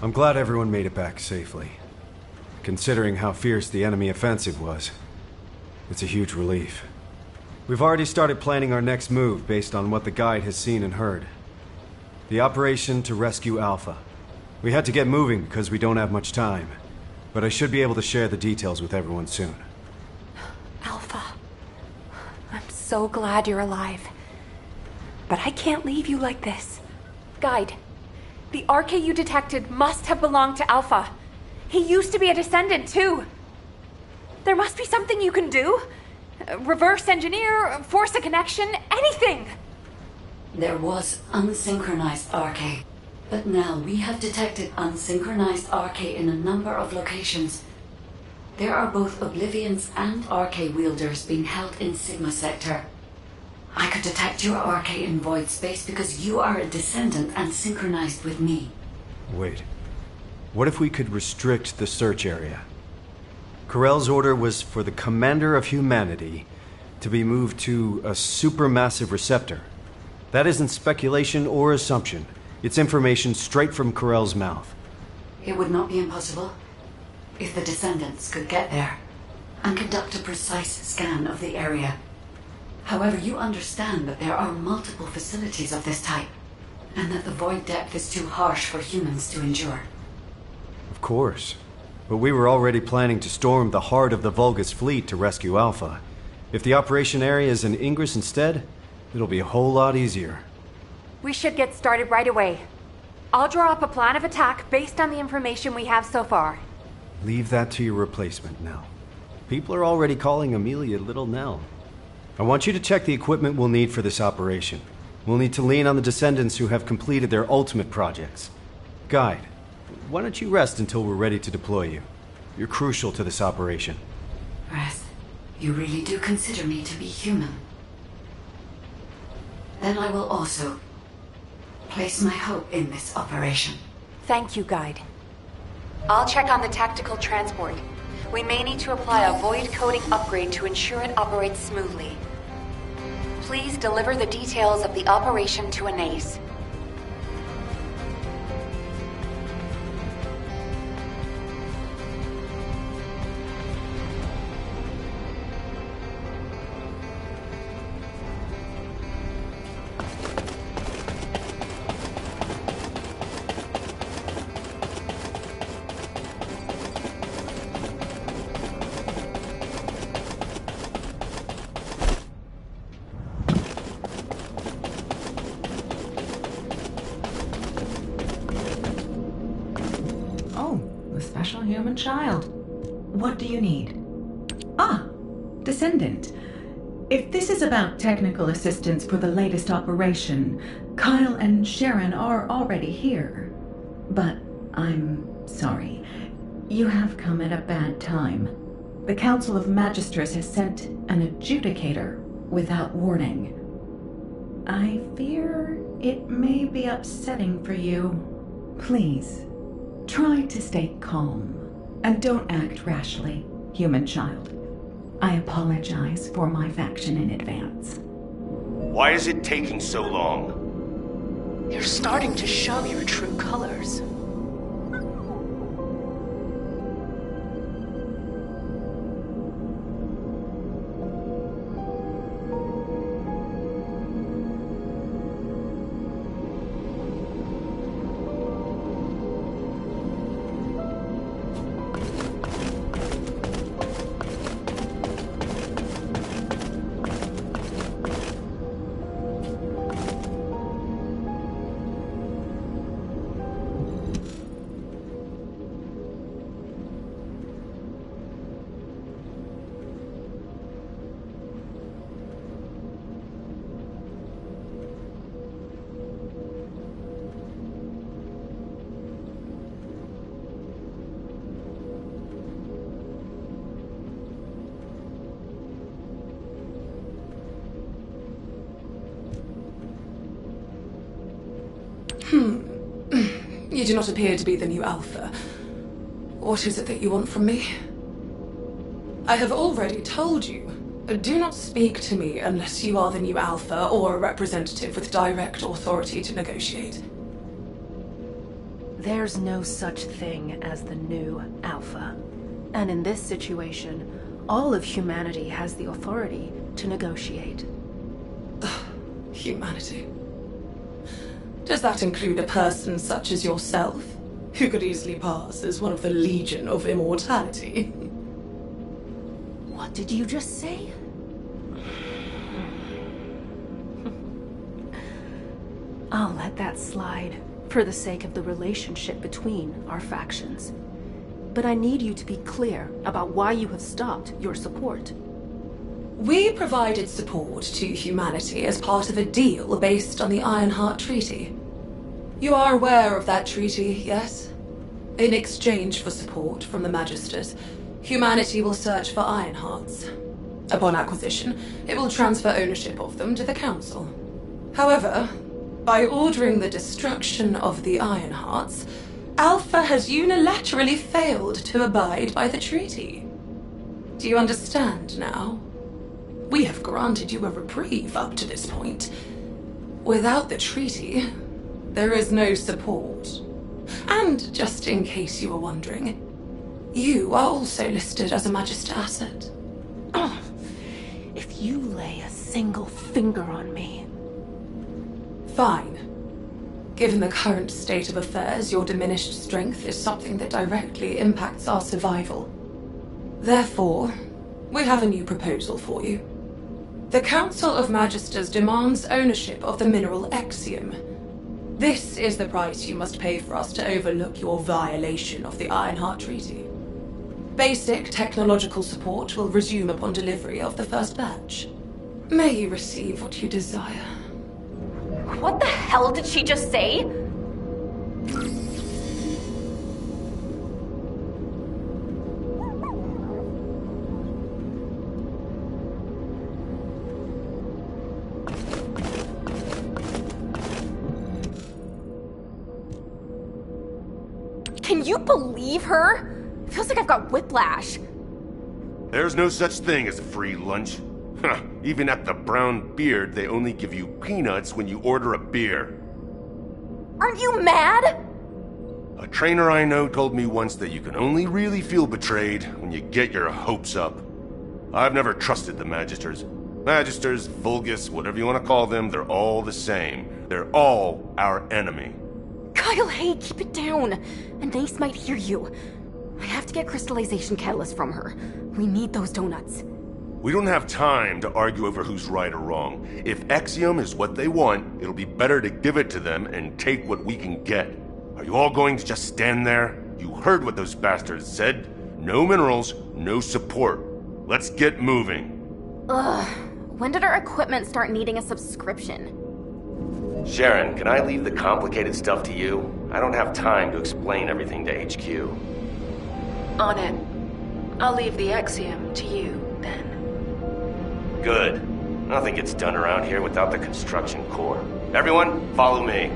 I'm glad everyone made it back safely. Considering how fierce the enemy offensive was, it's a huge relief. We've already started planning our next move based on what the guide has seen and heard. The operation to rescue Alpha. We had to get moving because we don't have much time, but I should be able to share the details with everyone soon. Alpha, I'm so glad you're alive. But I can't leave you like this. Guide, the RK you detected must have belonged to Alpha. He used to be a Descendant, too. There must be something you can do. Reverse engineer, force a connection, anything! There was unsynchronized RK, but now we have detected unsynchronized RK in a number of locations. There are both Oblivions and RK wielders being held in Sigma Sector. I could detect your RK in void space because you are a Descendant and synchronized with me. Wait. What if we could restrict the search area? Corell's order was for the Commander of Humanity to be moved to a supermassive receptor. That isn't speculation or assumption. It's information straight from Corell's mouth. It would not be impossible if the Descendants could get there and conduct a precise scan of the area. However, you understand that there are multiple facilities of this type, and that the void depth is too harsh for humans to endure. Of course. But we were already planning to storm the heart of the Vulgus fleet to rescue Alpha. If the operation area is in Ingress instead, it'll be a whole lot easier. We should get started right away. I'll draw up a plan of attack based on the information we have so far. Leave that to your replacement, Nell. People are already calling Amelia Little Nell. I want you to check the equipment we'll need for this operation. We'll need to lean on the Descendants who have completed their ultimate projects. Guide, why don't you rest until we're ready to deploy you? You're crucial to this operation. Rest? You really do consider me to be human? Then I will also place my hope in this operation. Thank you, Guide. I'll check on the tactical transport. We may need to apply a void coding upgrade to ensure it operates smoothly. Please deliver the details of the operation to Anais. Special human child. What do you need? Ah, Descendant. If this is about technical assistance for the latest operation, Kyle and Sharon are already here. But I'm sorry. You have come at a bad time. The Council of Magisters has sent an adjudicator without warning. I fear it may be upsetting for you. Please, try to stay calm, and don't act rashly, human child. I apologize for my faction in advance. Why is it taking so long? You're starting to show your true colors. You do not appear to be the new Alpha. What is it that you want from me? I have already told you. Do not speak to me unless you are the new Alpha or a representative with direct authority to negotiate. There's no such thing as the new Alpha. And in this situation, all of humanity has the authority to negotiate. Humanity. Does that include a person such as yourself, who could easily pass as one of the Legion of Immortality? What did you just say? I'll let that slide, for the sake of the relationship between our factions. But I need you to be clear about why you have stopped your support. We provided support to humanity as part of a deal based on the Ironheart Treaty. You are aware of that treaty, yes? In exchange for support from the Magisters, humanity will search for Ironhearts. Upon acquisition, it will transfer ownership of them to the Council. However, by ordering the destruction of the Ironhearts, Alpha has unilaterally failed to abide by the treaty. Do you understand now? We have granted you a reprieve up to this point. Without the treaty, there is no support. And just in case you were wondering, you are also listed as a Magister asset. Oh, if you lay a single finger on me... Fine. Given the current state of affairs, your diminished strength is something that directly impacts our survival. Therefore, we have a new proposal for you. The Council of Magisters demands ownership of the mineral Exium. This is the price you must pay for us to overlook your violation of the Ironheart Treaty. Basic technological support will resume upon delivery of the first batch. May you receive what you desire. What the hell did she just say? Can you believe her? Feels like I've got whiplash. There's no such thing as a free lunch. Huh, even at the Brown Beard, they only give you peanuts when you order a beer. Aren't you mad? A trainer I know told me once that you can only really feel betrayed when you get your hopes up. I've never trusted the Magisters. Magisters, Vulgus, whatever you want to call them, they're all the same. They're all our enemy. Kyle, hey, keep it down. Anais might hear you. I have to get crystallization catalyst from her. We need those donuts. We don't have time to argue over who's right or wrong. If Exium is what they want, it'll be better to give it to them and take what we can get. Are you all going to just stand there? You heard what those bastards said. No minerals, no support. Let's get moving. Ugh. When did our equipment start needing a subscription? Sharon, can I leave the complicated stuff to you? I don't have time to explain everything to HQ. On it. I'll leave the Exium to you, then. Good. Nothing gets done around here without the construction corps. Everyone, follow me.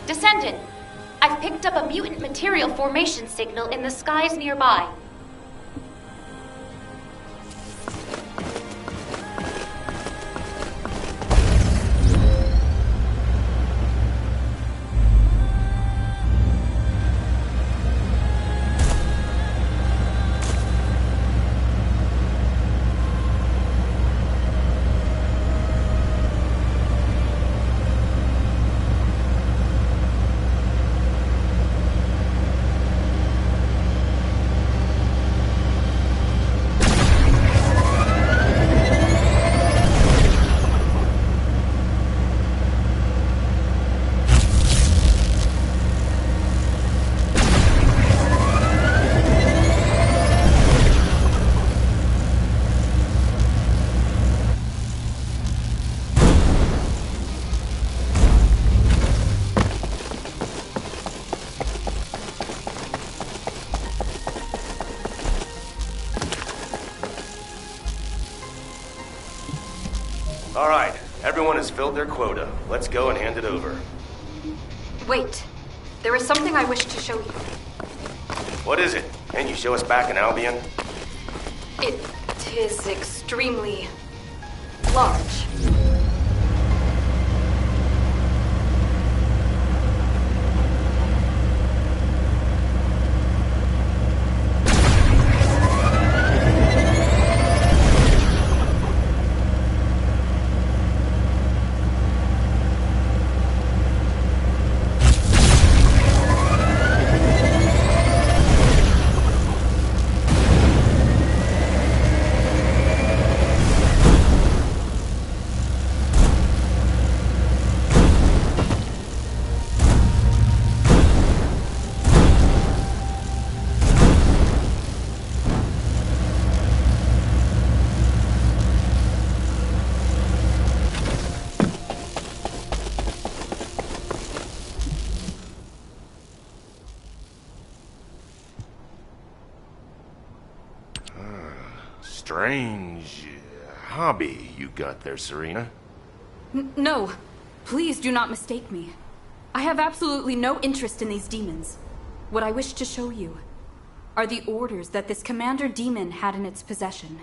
Descendant, I've picked up a mutant material formation signal in the skies nearby. All right, everyone has filled their quota. Let's go and hand it over. Wait. There is something I wish to show you. What is it? Can you show us back in Albion? It is extremely large. Strange hobby you got there, Serena. No, please do not mistake me. I have absolutely no interest in these demons. What I wish to show you are the orders that this commander demon had in its possession.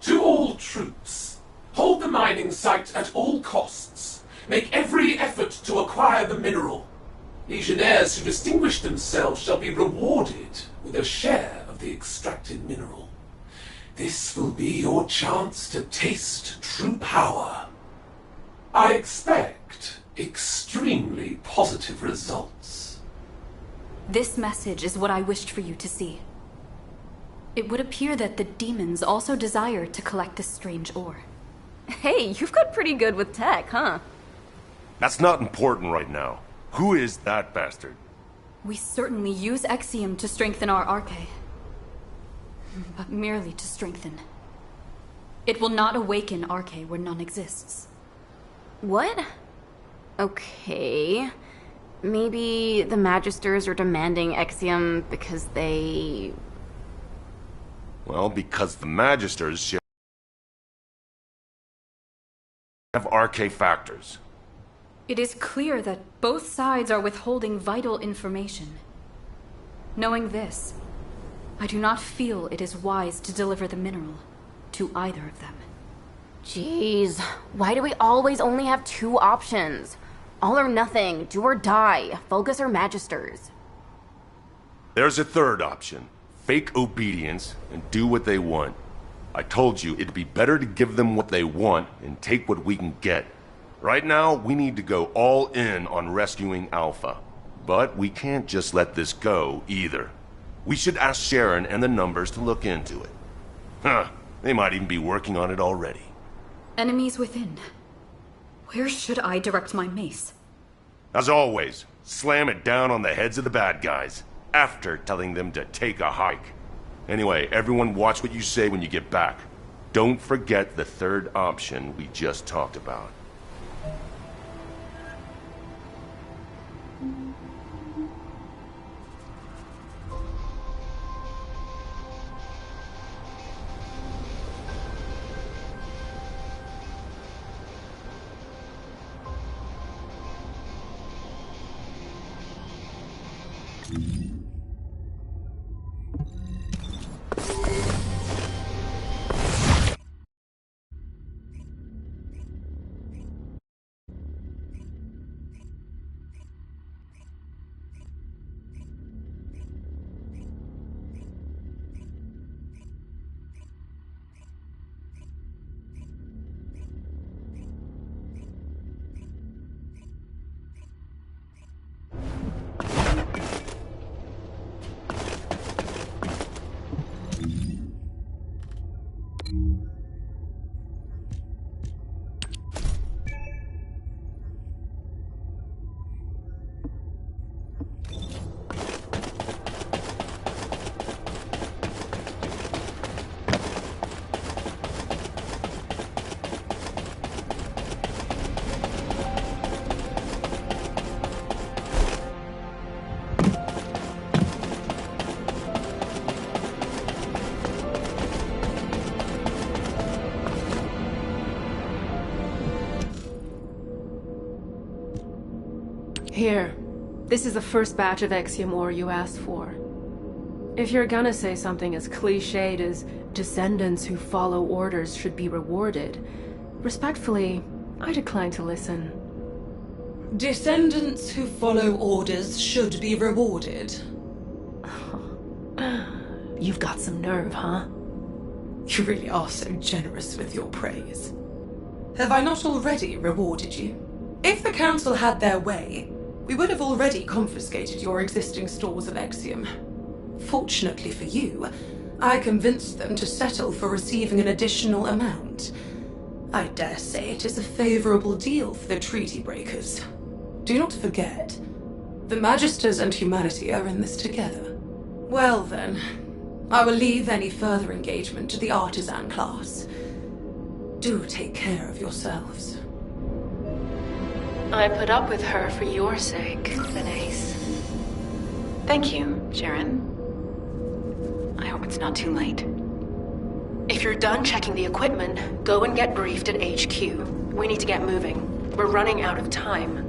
To all troops, hold the mining site at all costs. Make every effort to acquire the mineral. Legionnaires who distinguish themselves shall be rewarded with a share of the extracted mineral. This will be your chance to taste true power. I expect extremely positive results. This message is what I wished for you to see. It would appear that the demons also desire to collect this strange ore. Hey, you've got pretty good with tech, huh? That's not important right now. Who is that bastard? We certainly use Exium to strengthen our Arche. But merely to strengthen. It will not awaken Arche where none exists. What? Okay. Maybe the Magisters are demanding Exium because they... Well, because the Magisters have Arche factors. It is clear that both sides are withholding vital information. Knowing this, I do not feel it is wise to deliver the mineral to either of them. Jeez, why do we always only have two options? All or nothing, do or die, Vulgus or Magisters. There's a third option. Fake obedience and do what they want. I told you it'd be better to give them what they want and take what we can get. Right now, we need to go all in on rescuing Alpha. But we can't just let this go, either. We should ask Sharon and the numbers to look into it. Huh, they might even be working on it already. Enemies within. Where should I direct my mace? As always, slam it down on the heads of the bad guys, after telling them to take a hike. Anyway, everyone watch what you say when you get back. Don't forget the third option we just talked about. Here. This is the first batch of Exium ore you asked for. If you're gonna say something as cliched as descendants who follow orders should be rewarded, respectfully, I decline to listen. Descendants who follow orders should be rewarded. You've got some nerve, huh? You really are so generous with your praise. Have I not already rewarded you? If the Council had their way, we would have already confiscated your existing stores of Exium. Fortunately for you, I convinced them to settle for receiving an additional amount. I dare say it is a favorable deal for the treaty breakers. Do not forget, the Magisters and humanity are in this together. Well then, I will leave any further engagement to the artisan class. Do take care of yourselves. I put up with her for your sake, Thanace. Thank you, Sharon. I hope it's not too late. If you're done checking the equipment, go and get briefed at HQ. We need to get moving. We're running out of time.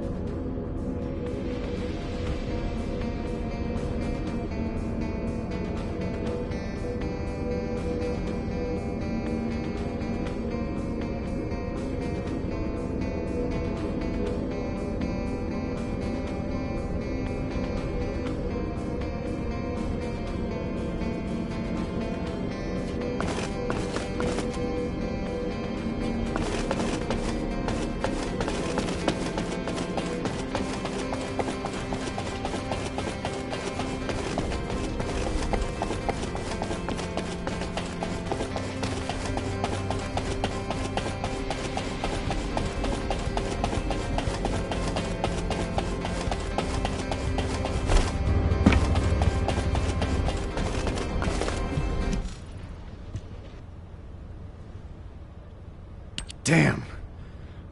Damn.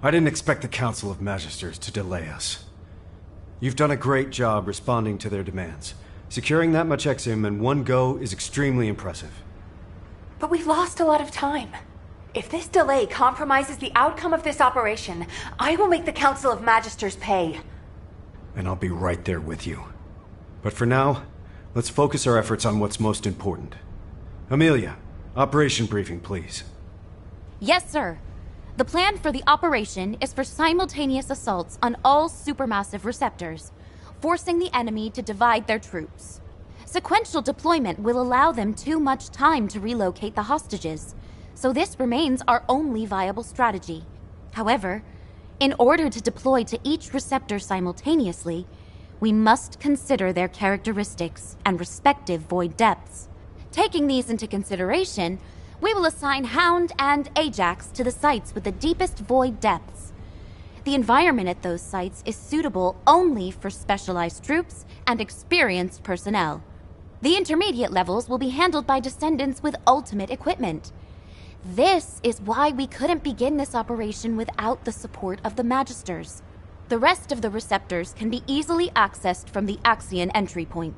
I didn't expect the Council of Magisters to delay us. You've done a great job responding to their demands. Securing that much Exium in one go is extremely impressive. But we've lost a lot of time. If this delay compromises the outcome of this operation, I will make the Council of Magisters pay. And I'll be right there with you. But for now, let's focus our efforts on what's most important. Amelia, operation briefing, please. Yes, sir. The plan for the operation is for simultaneous assaults on all supermassive receptors, forcing the enemy to divide their troops. Sequential deployment will allow them too much time to relocate the hostages, so this remains our only viable strategy. However, in order to deploy to each receptor simultaneously, we must consider their characteristics and respective void depths. Taking these into consideration, we will assign Hound and Ajax to the sites with the deepest void depths. The environment at those sites is suitable only for specialized troops and experienced personnel. The intermediate levels will be handled by descendants with ultimate equipment. This is why we couldn't begin this operation without the support of the Magisters. The rest of the receptors can be easily accessed from the Axion entry point.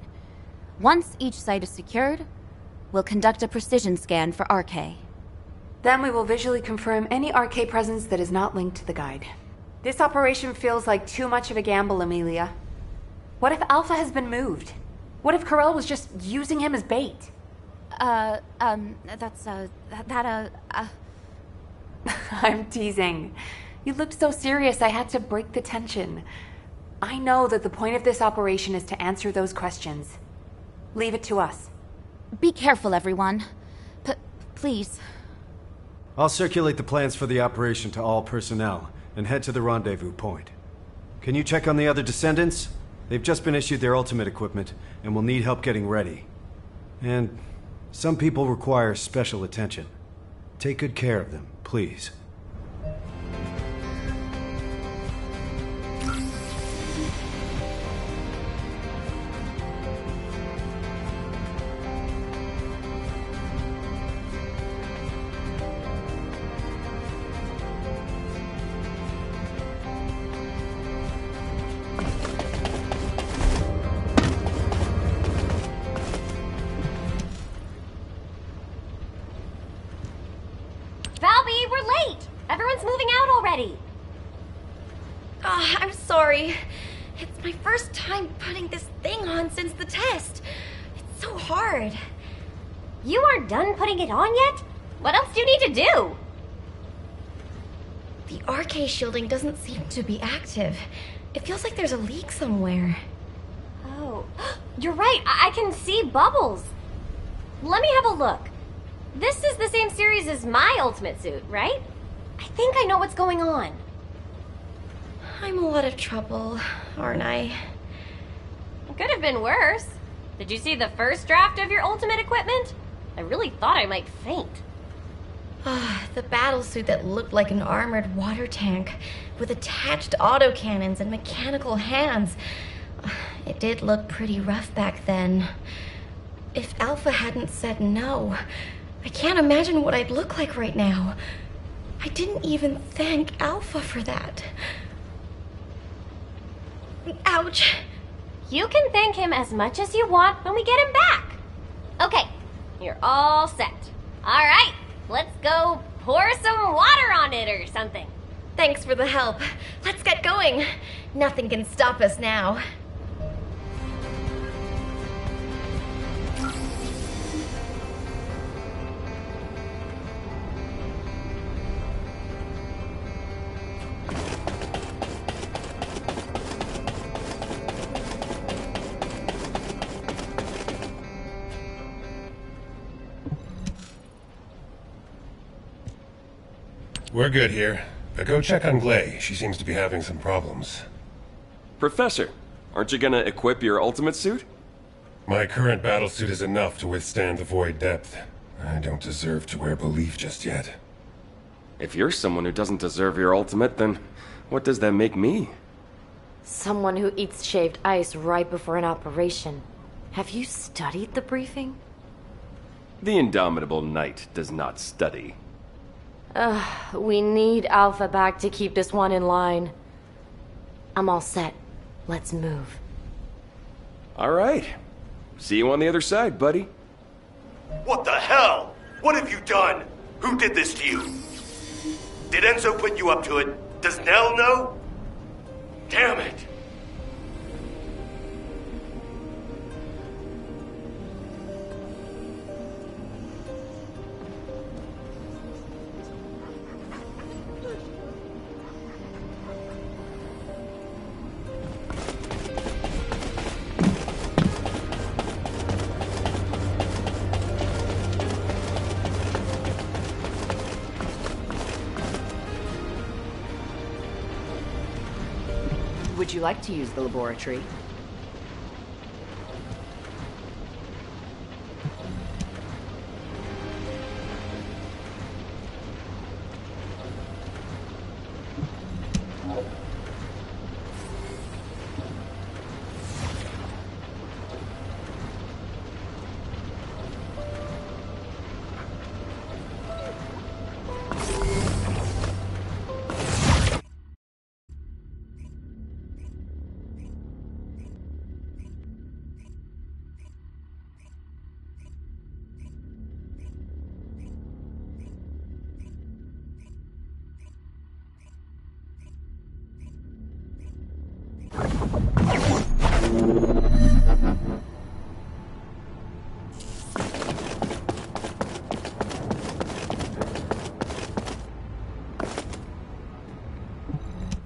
Once each site is secured, we'll conduct a precision scan for RK. Then we will visually confirm any RK presence that is not linked to the guide. This operation feels like too much of a gamble, Amelia. What if Alpha has been moved? What if Carell was just using him as bait? I'm teasing. You looked so serious, I had to break the tension. I know that the point of this operation is to answer those questions. Leave it to us. Be careful, everyone. Please. I'll circulate the plans for the operation to all personnel and head to the rendezvous point. Can you check on the other Descendants? They've just been issued their ultimate equipment and will need help getting ready. And some people require special attention. Take good care of them, please. Valby, we're late! Everyone's moving out already! I'm sorry. It's my first time putting this thing on since the test. It's so hard. You aren't done putting it on yet? What else do you need to do? The RK shielding doesn't seem to be active. It feels like there's a leak somewhere. Oh, you're right. I can see bubbles. Let me have a look. This is the same series as my ultimate suit, right? I think I know what's going on. I'm in a lot of trouble, aren't I? It could have been worse. Did you see the first draft of your ultimate equipment? I really thought I might faint. The battlesuit that looked like an armored water tank with attached autocannons and mechanical hands. It did look pretty rough back then. If Alpha hadn't said no, I can't imagine what I'd look like right now. I didn't even thank Alpha for that. Ouch. You can thank him as much as you want when we get him back. Okay, you're all set. All right, let's go pour some water on it or something. Thanks for the help. Let's get going. Nothing can stop us now. We're good here. Go check on Glay. She seems to be having some problems. Professor, aren't you gonna equip your ultimate suit? My current battlesuit is enough to withstand the void depth. I don't deserve to wear belief just yet. If you're someone who doesn't deserve your ultimate, then what does that make me? Someone who eats shaved ice right before an operation. Have you studied the briefing? The indomitable knight does not study. We need Alpha back to keep this one in line. I'm all set. Let's move. All right. See you on the other side, buddy. What the hell? What have you done? Who did this to you? Did Enzo put you up to it? Does Nell know? Damn it! Would you like to use the laboratory?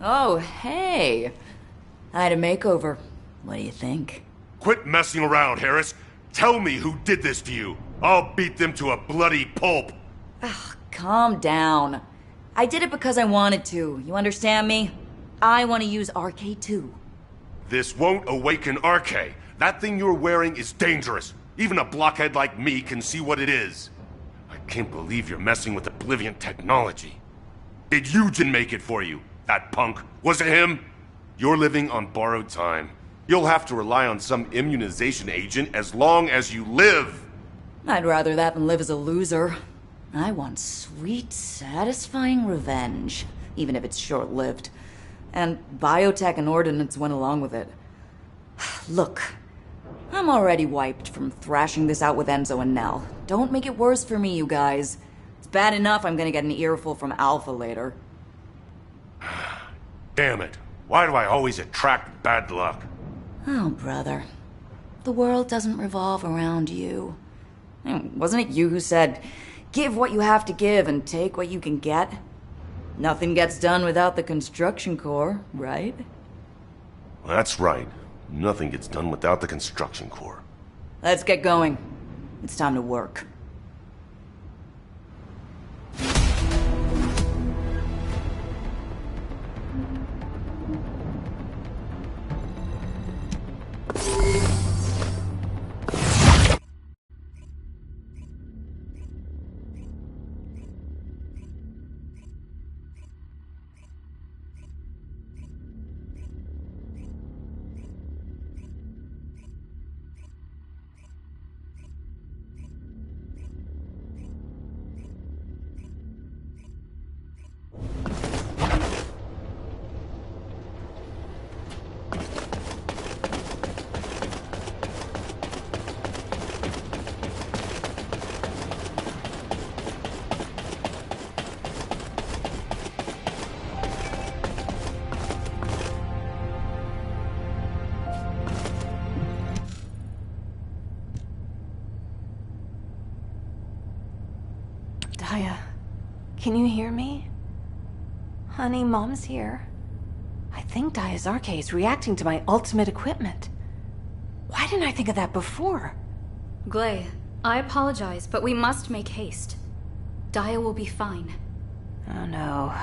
Oh, hey. I had a makeover. What do you think? Quit messing around, Harris. Tell me who did this to you. I'll beat them to a bloody pulp. Calm down. I did it because I wanted to. You understand me? I want to use RK too. This won't awaken RK. That thing you're wearing is dangerous. Even a blockhead like me can see what it is. I can't believe you're messing with Oblivion technology. Did Eugen make it for you, that punk? Was it him? You're living on borrowed time. You'll have to rely on some immunization agent as long as you live. I'd rather that than live as a loser. I want sweet, satisfying revenge, even if it's short-lived. And biotech and ordnance went along with it. Look, I'm already wiped from thrashing this out with Enzo and Nell. Don't make it worse for me, you guys. It's bad enough I'm gonna get an earful from Alpha later. Damn it. Why do I always attract bad luck? Oh, brother. The world doesn't revolve around you. Wasn't it you who said, give what you have to give and take what you can get? Nothing gets done without the construction corps, right? That's right. Nothing gets done without the construction corps. Let's get going. It's time to work. Daya, can you hear me? Honey, Mom's here. I think Daya's RK is reacting to my ultimate equipment. Why didn't I think of that before? Glay, I apologize, but we must make haste. Daya will be fine. Oh no.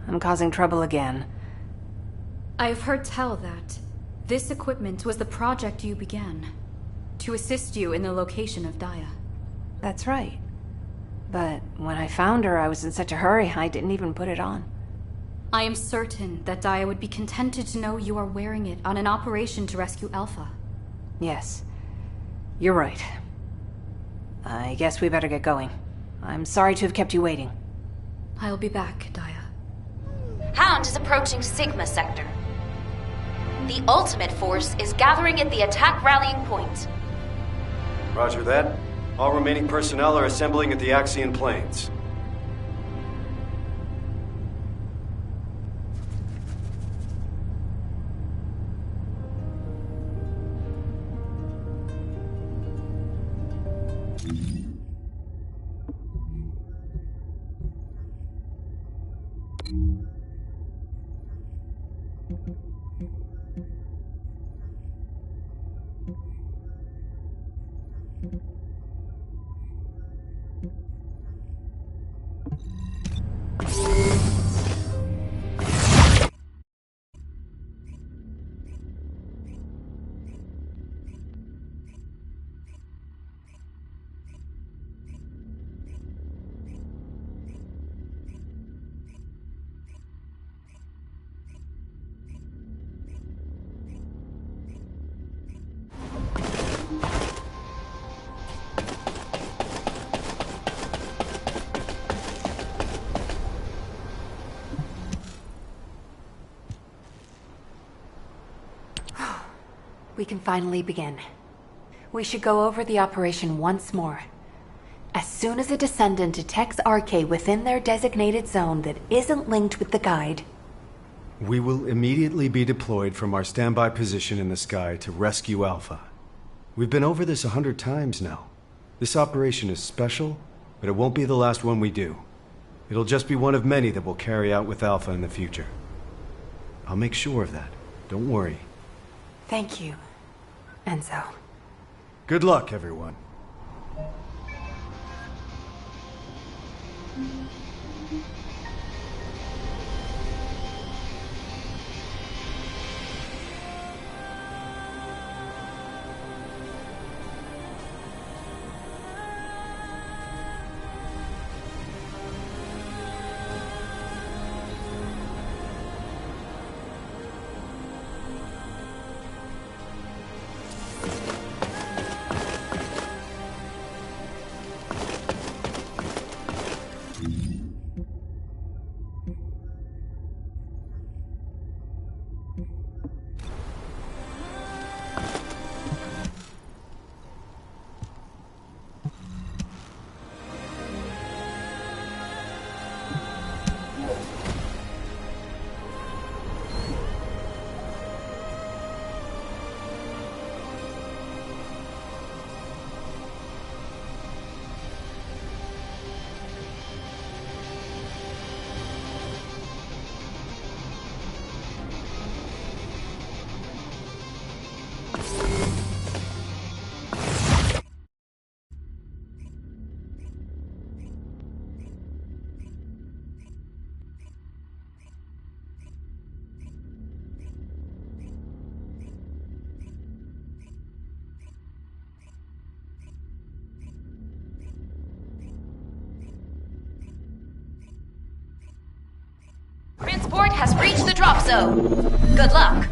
I'm causing trouble again. I have heard tell that this equipment was the project you began, to assist you in the location of Daya. That's right. But when I found her, I was in such a hurry, I didn't even put it on. I am certain that Daya would be contented to know you are wearing it on an operation to rescue Alpha. Yes. You're right. I guess we better get going. I'm sorry to have kept you waiting. I'll be back, Daya. Hound is approaching Sigma sector. The ultimate force is gathering at the attack rallying point. Roger that. All remaining personnel are assembling at the Axion Plains. We can finally begin. We should go over the operation once more. As soon as a Descendant detects RK within their designated zone that isn't linked with the guide, we will immediately be deployed from our standby position in the sky to rescue Alpha. We've been over this 100 times now. This operation is special, but it won't be the last one we do. It'll just be one of many that we'll carry out with Alpha in the future. I'll make sure of that. Don't worry. Thank you, Enzo. Good luck, everyone. Transport has reached the drop zone. Good luck.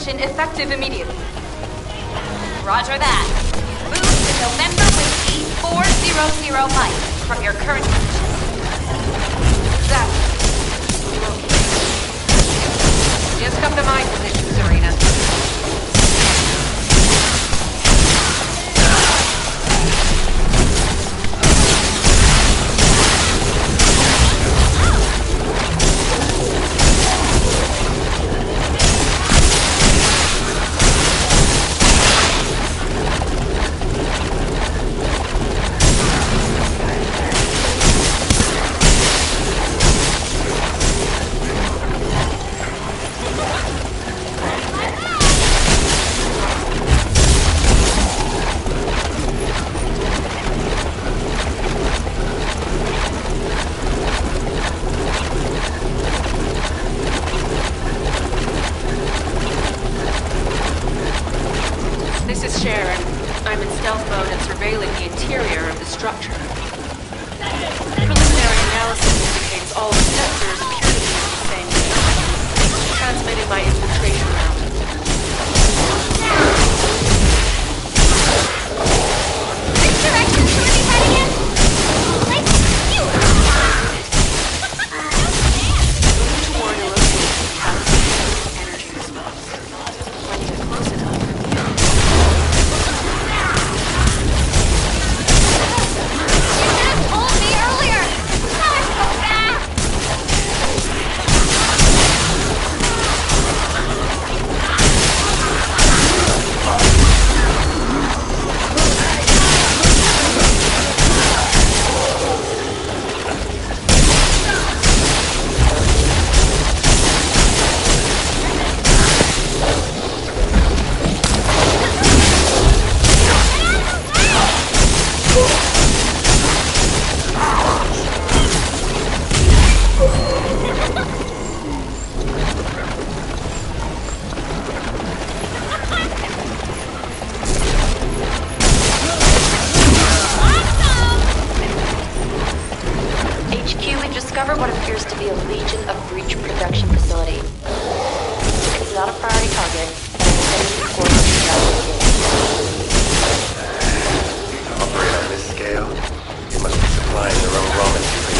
Effective immediately. Roger that. Move to November Whiskey 400 Mike from your current position. Exactly. Just come to my position, Serena. discovered what appears to be a Legion of Breach production facility. It's not a priority target, and we'll send you coordinates to Operate on this scale? They must be supplying their own raw materials.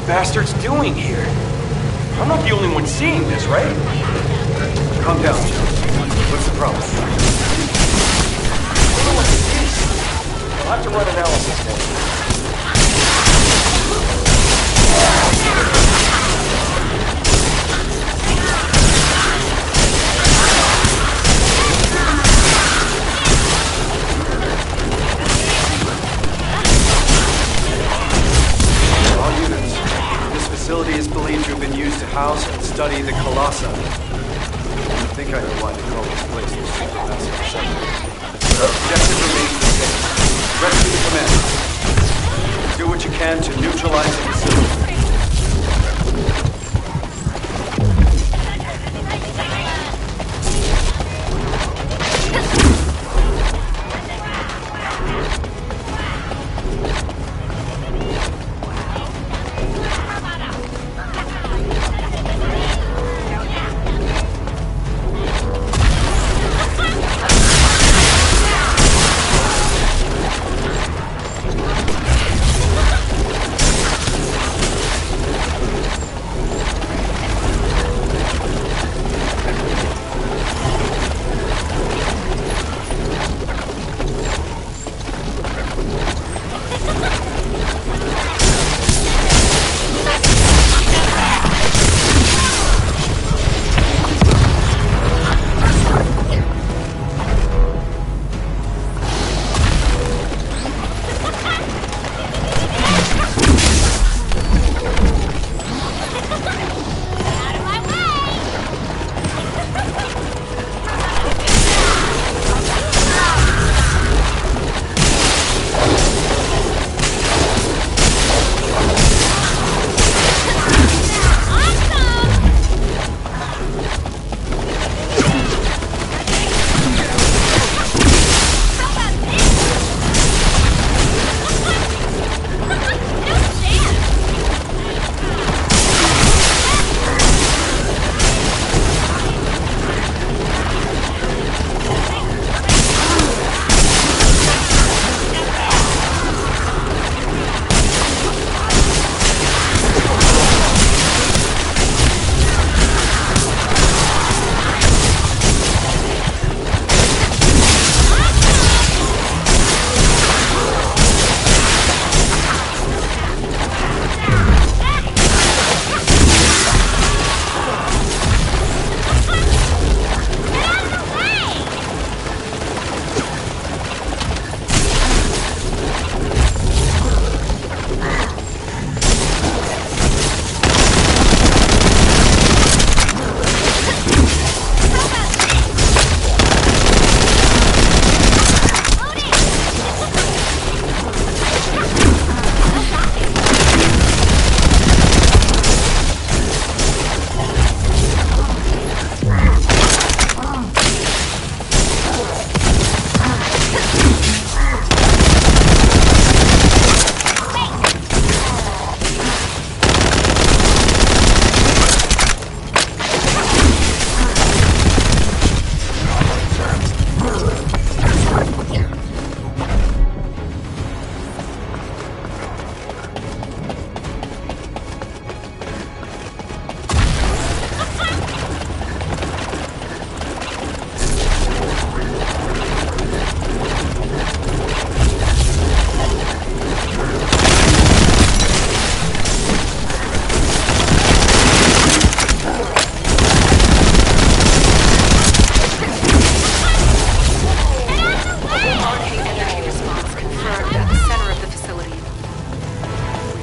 bastards doing here? I'm not the only one seeing this, right? Calm down, Joe. What's the problem? I don't know what this is. I'll have to run analysis then. All units. This facility is believed to have been used to house and study the Colossi. I think I know why they call this place the Supermassive Receptor. Our objective remains the same. Rescue the commander. Do what you can to neutralize the facility.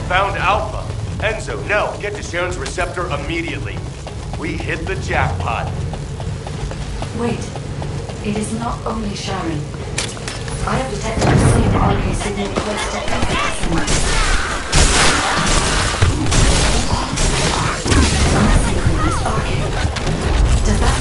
Found Alpha. Enzo, no, get to Sharon's receptor immediately. We hit the jackpot. Wait. It is not only Sharon. I have detected the same RK signal close to every Unsynchronized RK. Does that...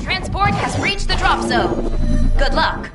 Transport has reached the drop zone. Good luck.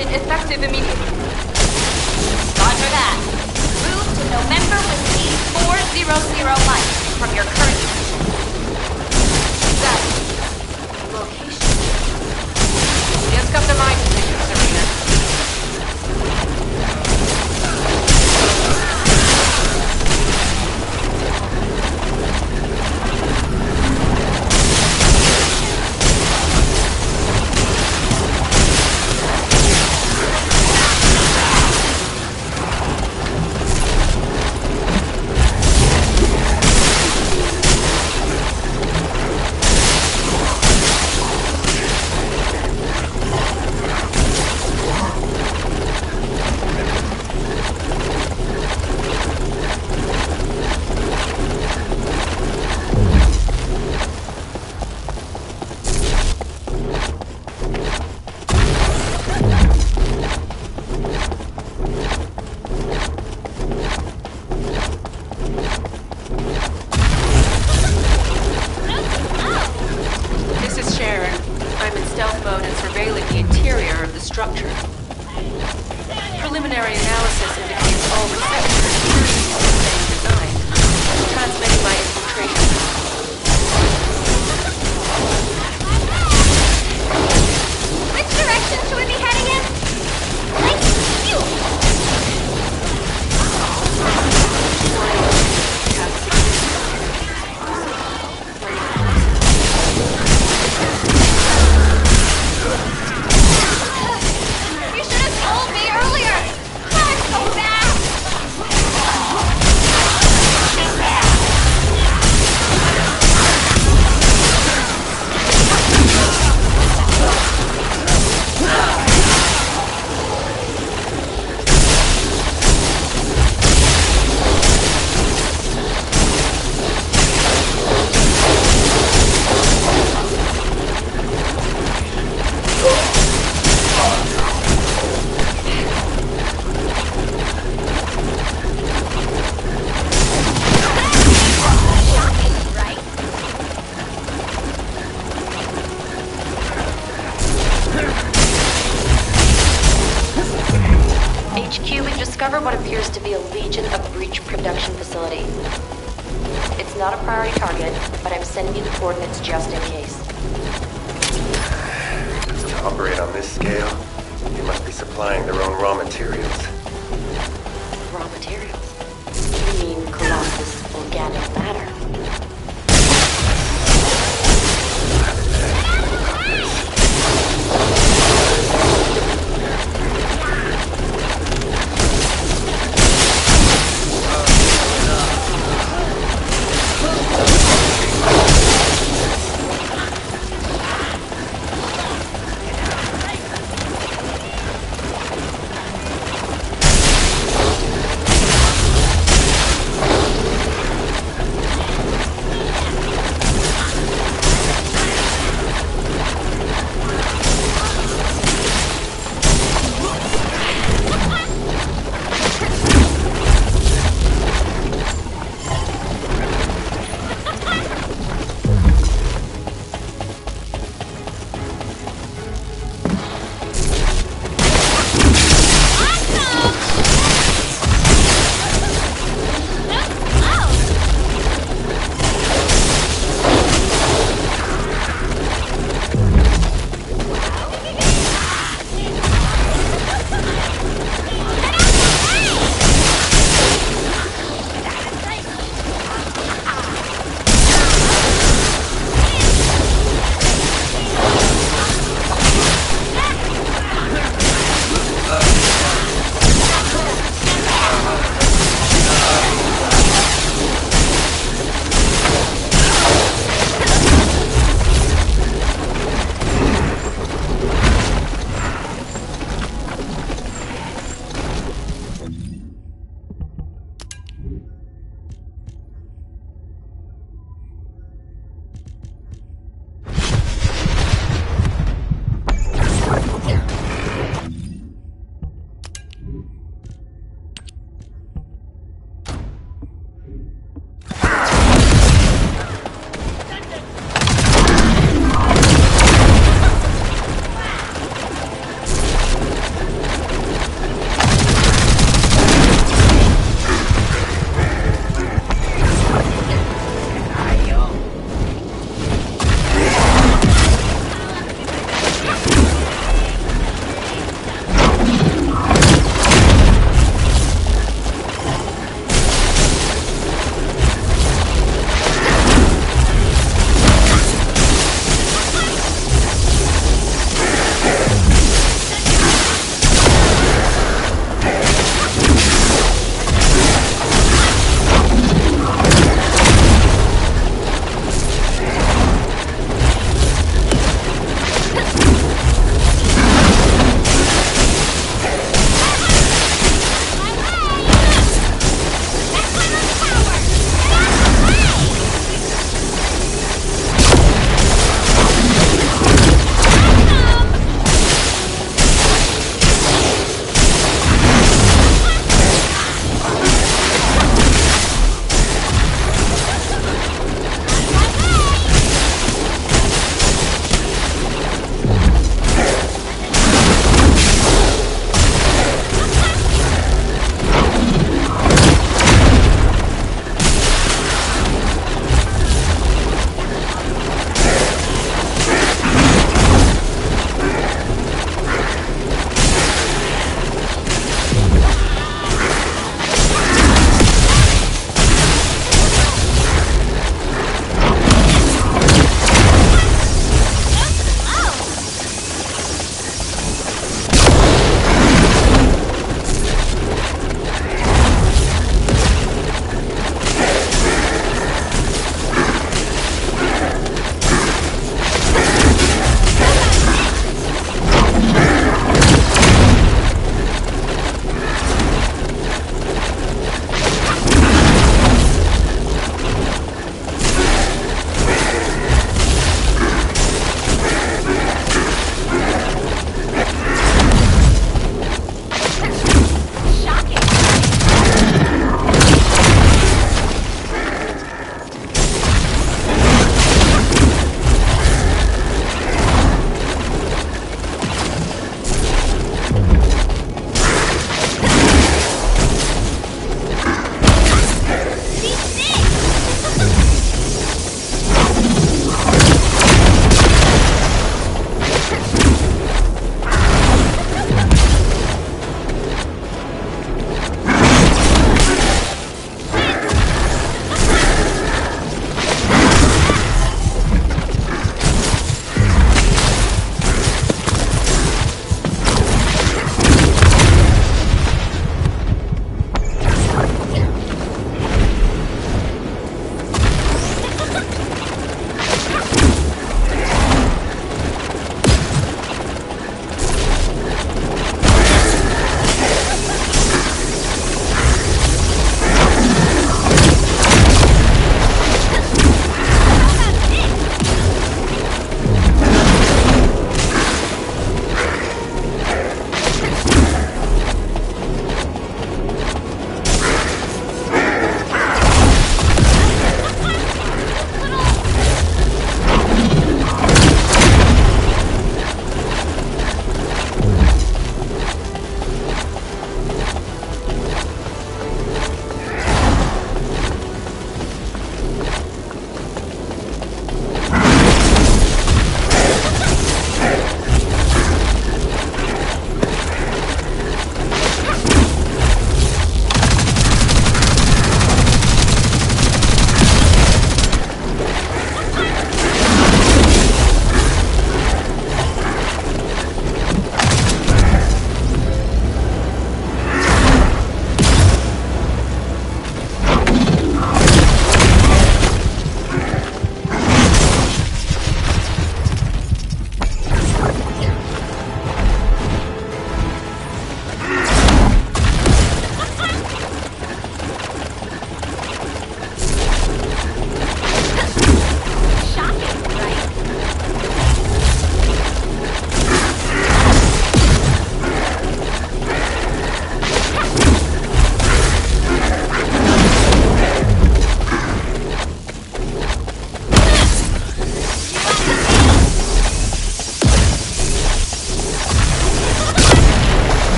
Effective immediately. Roger that. Move to November with D400 light from your current status. Location. Just come to my position, Serena. discovered what appears to be a Legion of Breach production facility. It's not a priority target, but I'm sending you the coordinates just in case. To operate on this scale, they must be supplying their own raw materials. Raw materials? You mean Colossus organic matter?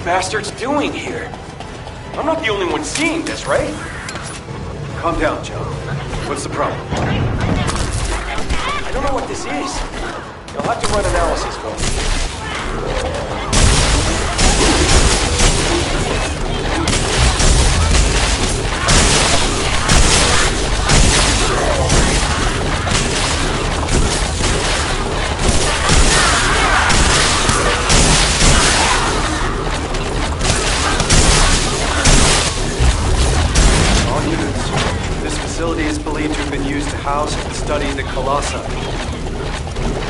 bastards doing here? I'm not the only one seeing this, right? Calm down, Joe. What's the problem? I don't know what this is. You'll have to run analysis for me. All units. This facility is believed to have been used to house and study the Colossi. I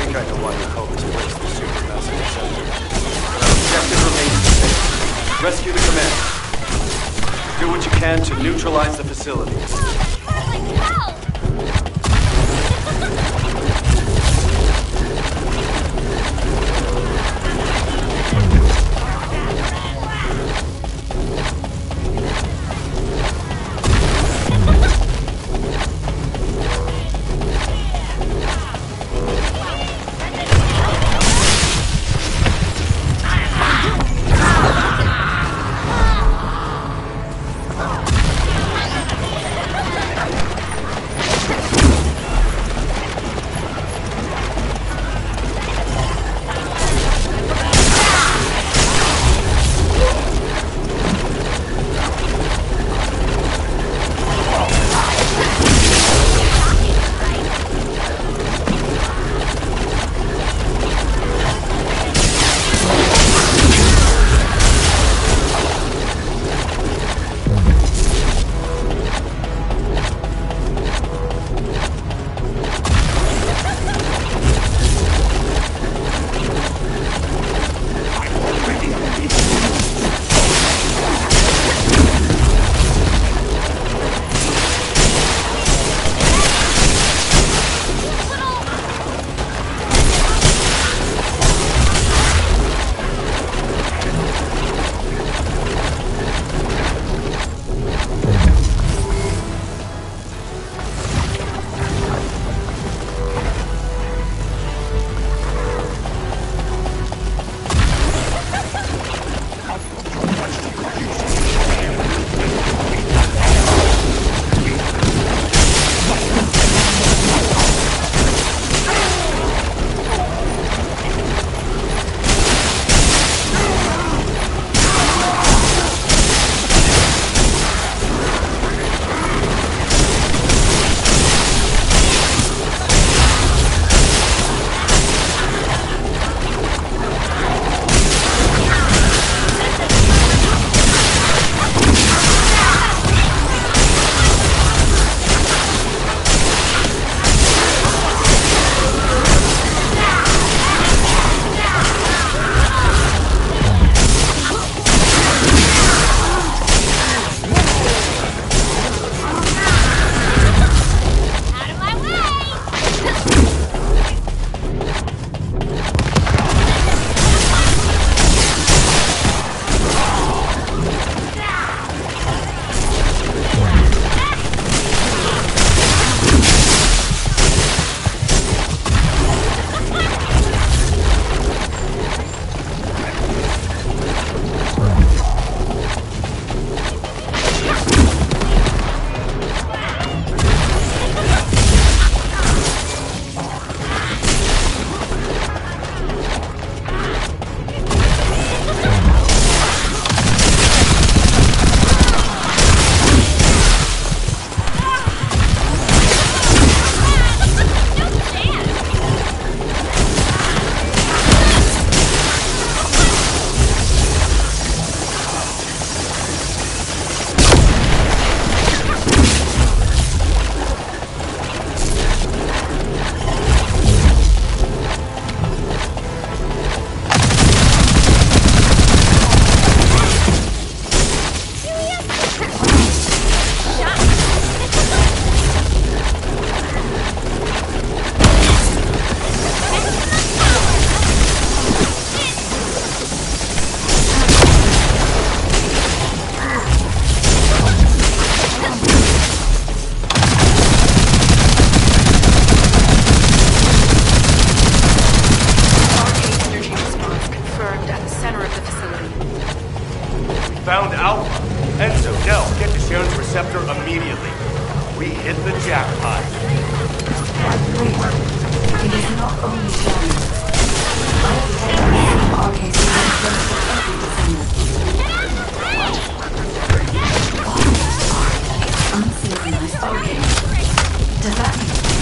think I know why you call this place the supermassive receptor. Objective remains the same. Rescue the commander. Do what you can to neutralize the facility. immediately. We hit the jackpot. It is not only Sharon. I have detected the same arcades in the first of every descendant. All these are unsynchronized arcades. Does that mean